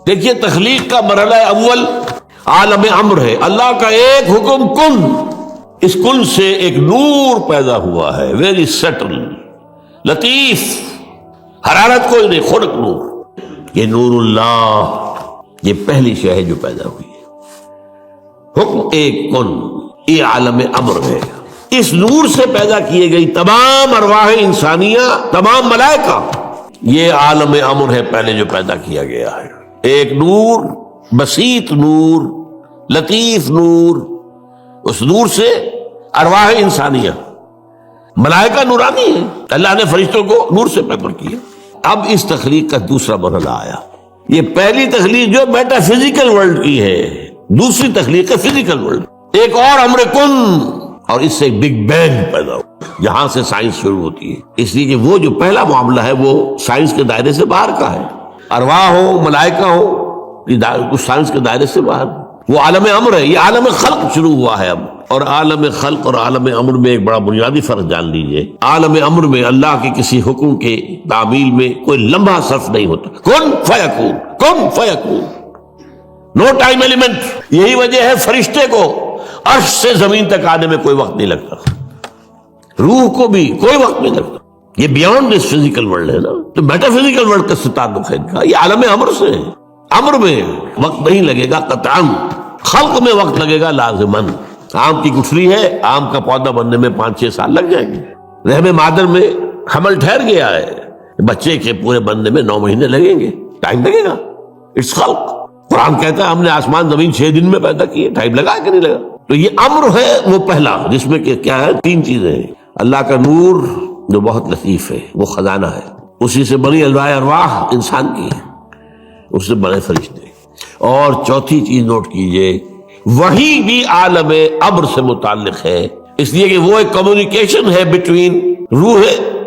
دیکھیے تخلیق کا مرحلہ اول عالم امر ہے، اللہ کا ایک حکم کن، اس کن سے ایک نور پیدا ہوا ہے، ویری سٹل، لطیف، حرارت کوئی نہیں، خلق نور، یہ نور اللہ، یہ پہلی شے ہے جو پیدا ہوئی ہے، حکم ایک کن، یہ عالم امر ہے۔ اس نور سے پیدا کیے گئی تمام ارواح انسانیہ، تمام ملائکہ، یہ عالم امر ہے پہلے جو پیدا کیا گیا ہے، ایک نور، بسیط نور، لطیف نور، اس نور سے ارواح انسانیہ، ملائکہ نورانی ہے، اللہ نے فرشتوں کو نور سے پیدا کیا۔ اب اس تخلیق کا دوسرا مرحلہ آیا، یہ پہلی تخلیق جو میٹا فزیکل ورلڈ کی ہے، دوسری تخلیق ہے فزیکل ورلڈ، ایک اور امر کن، اور اس سے بگ بینگ پیدا ہو، یہاں سے سائنس شروع ہوتی ہے، اس لیے کہ وہ جو پہلا معاملہ ہے وہ سائنس کے دائرے سے باہر کا ہے، ارواح ہو، ملائکہ ہو، کچھ سائنس کے دائرے سے باہر، وہ عالم امر ہے، یہ عالم خلق شروع ہوا ہے اب، اور عالم خلق اور عالم امر میں ایک بڑا بنیادی فرق جان لیجئے، عالم امر میں اللہ کے کسی حکم کے تعمیل میں کوئی لمحہ صرف نہیں ہوتا، کن فیکون، کن فیکون، نو ٹائم ایلیمنٹ، یہی وجہ ہے فرشتے کو عرش سے زمین تک آنے میں کوئی وقت نہیں لگتا، روح کو بھی کوئی وقت نہیں لگتا، یہ بیانڈ دس فزیکل ورلڈ ہے نا، تو میٹا فزیکل ورلڈ کا تعلق ہے ان کا، یہ عالم امر سے ہے، امر میں وقت نہیں لگے گا قطعاً، خلق میں وقت لگے گا لازماً، آم کی گٹھلی ہے، آم کا پودا بننے میں 5-6 سال لگ جائیں گے، رحم مادر میں حمل ٹھہر گیا ہے، بچے کے پورے بننے میں 9 مہینے لگیں گے، ٹائم لگے گا، اٹس خلق، قرآن کہتا ہے ہم نے آسمان زمین 6 دن میں پیدا کیے، ٹائم لگا کہ نہیں لگا؟ تو یہ امر ہے وہ پہلا، جس میں کہ کیا ہے 3 چیزیں ہیں، اللہ کا نور جو بہت لطیف ہے، وہ خزانہ ہے، اسی سے بنی ارواح انسان کی ہے، اس سے بڑے فرشتے، اور چوتھی چیز نوٹ کیجئے، وہی بھی عالم امر سے متعلق ہے، اس لیے کہ وہ ایک کمیونیکیشن ہے بٹوین روح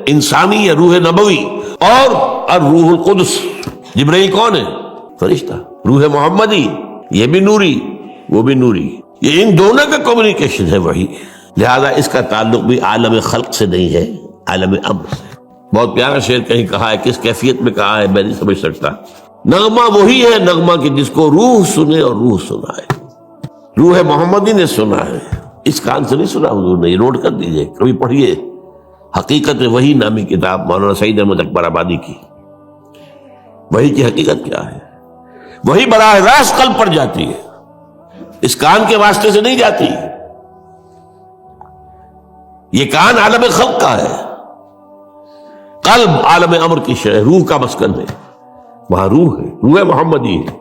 انسانی یا روح نبوی اور الروح القدس۔ جبرائیل کون ہے؟ فرشتہ۔ روح محمدی، یہ بھی نوری، وہ بھی نوری، یہ ان دونوں کا کمیونیکیشن ہے وہی، لہذا اس کا تعلق بھی عالم خلق سے نہیں ہے، عالم امر سے۔ بہت پیارا شعر کہیں کہا ہے، کس کیفیت میں کہا ہے میں نہیں سمجھ سکتا، نغمہ وہی ہے نغمہ کہ جس کو روح سنے اور روح سنائے، روح محمدی نے سنا ہے، اس کان سے نہیں سنا حضور نے، یہ نوٹ کر دیجئے، کبھی پڑھیے حقیقت وحی نامی کتاب مولانا سعید احمد اکبر آبادی کی، وحی کی حقیقت کیا ہے، وہی براہ راست قلب پر جاتی ہے، اس کان کے واسطے سے نہیں جاتی، یہ کان عالم خلق کا ہے، قلب عالم امر کی شے، روح کا مسکن ہے، وہاں روح ہے، روح محمدی ہے،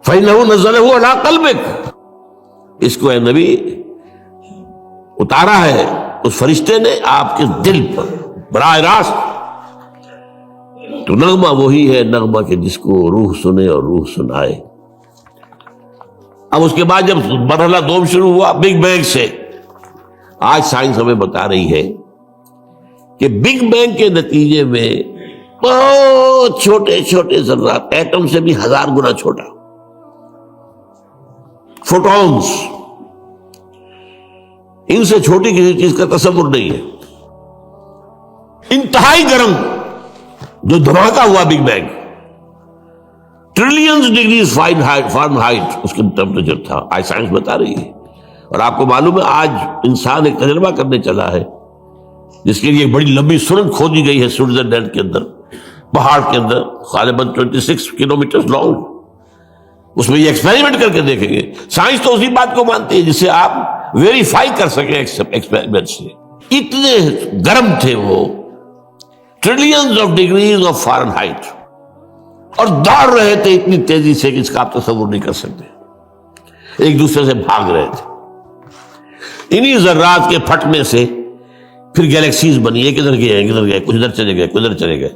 فَإِنَّهُ نَزَّلَهُ عَلَىٰ قَلْبِكَ، اس کو اے نبی اتارا ہے اس فرشتے نے آپ کے دل پر براہ راست، تو نغمہ وہی ہے نغمہ کہ جس کو روح سنے اور روح سنائے۔ اب اس کے بعد جب مرحلہ دوم شروع ہوا بگ بینگ سے، آج سائنس ہمیں بتا رہی ہے کہ بگ بینگ کے نتیجے میں بہت چھوٹے چھوٹے ذرات، ایٹم سے بھی 1000 گنا چھوٹا، فوٹونز، ان سے چھوٹی کسی چیز کا تصور نہیں ہے، انتہائی گرم جو دھماکہ ہوا big bang, trillions degrees Fahrenheit اس کا ٹیمپریچر تھا، آج سائنس بتا رہی ہے، اور آپ کو معلوم ہے آج انسان ایک تجربہ کرنے چلا ہے جس کے لیے ایک بڑی لمبی سرنگ کھودی گئی ہے سوئٹزرلینڈ کے اندر، پہاڑ کے اندر، غالباً 26 کلومیٹر لانگ، اس میں یہ ایکسپیریمنٹ کر کے دیکھیں گے۔ سائنس تو اسی بات کو مانتی ہے جس سے آپ ویریفائی کر سکیں ایکسپیریمنٹ سے، اتنے گرم تھے وہ، trillions of degrees of Fahrenheit, اور دوڑ رہے تھے اتنی تیزی سے کہ اس کا آپ تصور نہیں کر سکتے، ایک دوسرے سے بھاگ رہے تھے، انہی ذرات کے پھٹنے سے پھر گیلیکسیز بنی، ایک ادھر گئے کچھ ادھر چلے گئے، کچھ ادھر چلے گئے،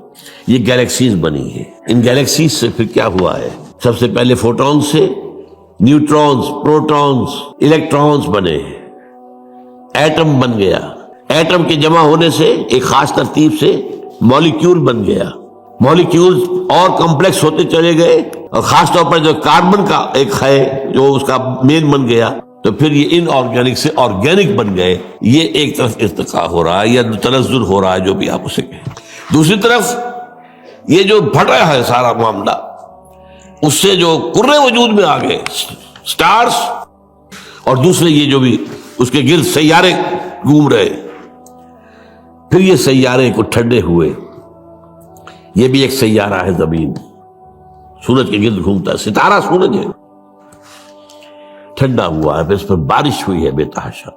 یہ گیلیکسیز بنی ہے۔ ان گیلیکسیز سے پھر کیا ہوا ہے، سب سے پہلے فوٹون سے نیوٹرونز، پروٹونز، الیکٹرونز بنے، ایٹم بن گیا، ایٹم کے جمع ہونے سے ایک خاص ترتیب سے مولیکیول بن گیا، مولیکیولز اور کمپلیکس ہوتے چلے گئے، اور خاص طور پر جو کاربن کا ایک ہے جو اس کا مین بن گیا، تو پھر یہ ان آرگینک سے آرگینک بن گئے، یہ ایک طرف ارتقاء ہو رہا ہے یا تنزل ہو رہا ہے، جو بھی آپ اسے کہیں۔ دوسری طرف یہ جو پھٹ رہا ہے سارا معاملہ، اس سے جو کرے وجود میں آ گئے سٹارز، اور دوسرے یہ جو بھی اس کے گرد سیارے گھوم رہے، پھر یہ سیارے کو ٹھنڈے ہوئے. یہ بھی ایک سیارہ ہے زمین، سورج کے گرد گھومتا ہے، ستارہ سورج ہے، ٹھنڈا ہوا ہے، پھر اس پر بارش ہوئی ہے بے تحاشا.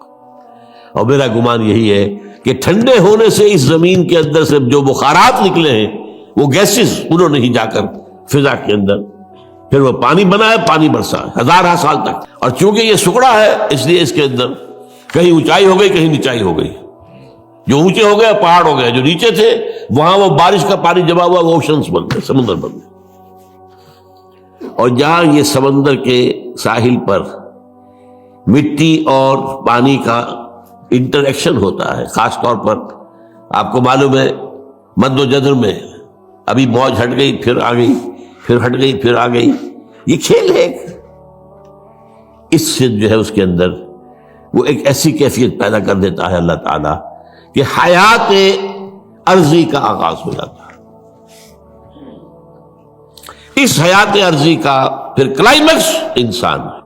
اور میرا گمان یہی ہے کہ ٹھنڈے ہونے سے اس زمین کے اندر سے جو بخارات نکلے ہیں وہ گیسز، انہوں نے ہی جا کر فضا کے اندر پھر وہ پانی بنا ہے، پانی برسا ہے ہزارہ سال تک. اور چونکہ یہ سکڑا ہے اس لیے اس کے اندر کہیں اونچائی ہو گئی، کہیں نیچائی ہو گئی. جو اونچے ہو گئے پہاڑ ہو گئے، جو نیچے تھے وہاں وہ بارش کا پانی جمع ہوا، وہ اوشنز بن گئے، سمندر بن گئے. اور جہاں یہ سمندر کے ساحل پر مٹی اور پانی کا انٹریکشن ہوتا ہے، خاص طور پر آپ کو معلوم ہے مد و جزر میں ابھی موج ہٹ گئی پھر آ گئی، پھر ہٹ گئی پھر آ گئی، یہ کھیل ہے. اس سے جو ہے اس کے اندر وہ ایک ایسی کیفیت پیدا کر دیتا ہے اللہ تعالیٰ کہ حیات ارضی کا آغاز ہو جاتا ہے. اس حیات ارضی کا پھر کلائمیکس انسان ہے.